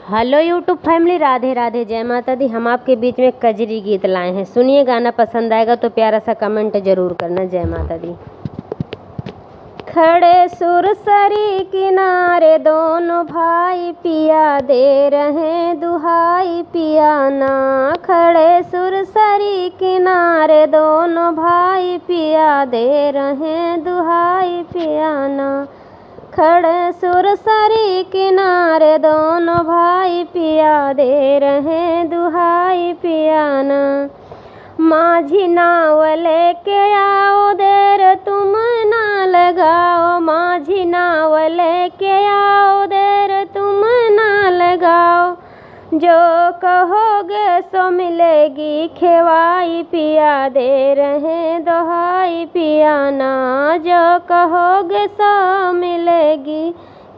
Hello YouTube family, Radhe Radhe, जय माता दी। हम आपके बीच में कजरी गीत लाए हैं। सुनिए, गाना पसंद आएगा तो प्यारा सा कमेंट जरूर करना। जय माता दी। खड़े सुरसरी किनारे दोनों भाई पिया दे रहे दुहाई पिया ना। खड़े सुरसरी किनारे दोनों भाई पिया दे रहे दुहाई पिया ना। खड़े सुरसरी किनारे दोनों भाई पिया दे रहे दुहाई पियाना। माझी नाव लेके आओ, देर तुम ना लगाओ। माझी नाव लेके आओ, देर तुम ना लगाओ। जो कहोगे सो मिलेगी, खेवाई पिया दे रहे दोहाई पियाना। जो कहोगे सो मिलेगी,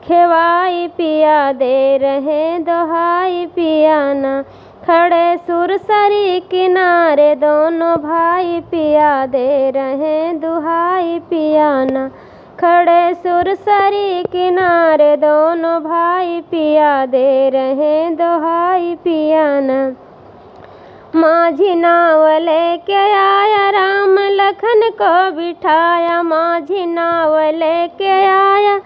खेवाई पिया दे रहे दोहाई पियाना। खड़े सुरसरी किनारे दोनों भाई पिया दे रहे दुहाई पियाना। खड़े सुरसरी किनारे दोनों भाई पिया दे रहे दोहाई पियाना। माझी नाव लेके आया, राम लखन को बिठाया। माझी नाव लेके आया,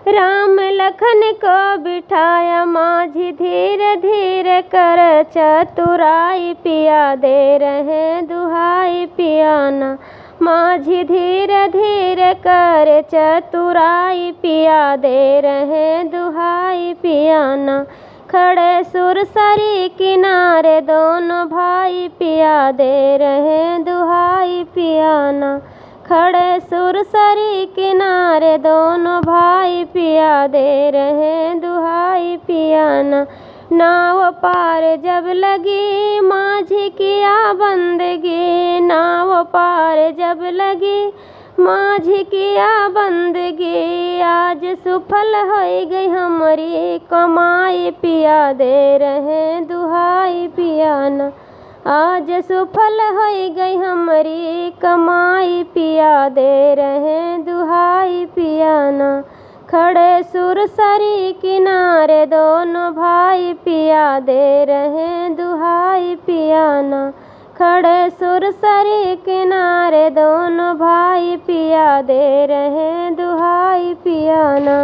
राम लखन को बिठाया। माझी धीरे धीरे कर चतुराई पिया दे रहे दुहाई पियाना। माझी धीरे धीरे कर चतुराई पिया दे रहे दुहाई पियाना। खड़े सुरसरी किनारे दोनों भाई पिया दे रहे दुहाई पियाना। खड़े सुरसरी किनारे दोनों भाई पिया दे रहे दुहाई पियाना। नाव पार जब लगी, माझी किया बंदगी। नाव पार जब लगी, माझी किया बंदगी। आज सुफल हो गई हमारी कमाई, पिया दे रहे दुहाई पियाना। आज सुफल हो गई हमारी कमाई, पिया दे रहे दुहाई पियाना। खड़े सुरसरी किनारे दोनों भाई पिया दे रहे दुहाई पियाना। खड़े सुरसरी किनारे दोनों भाई पिया दे रहे दुहाई पियाना।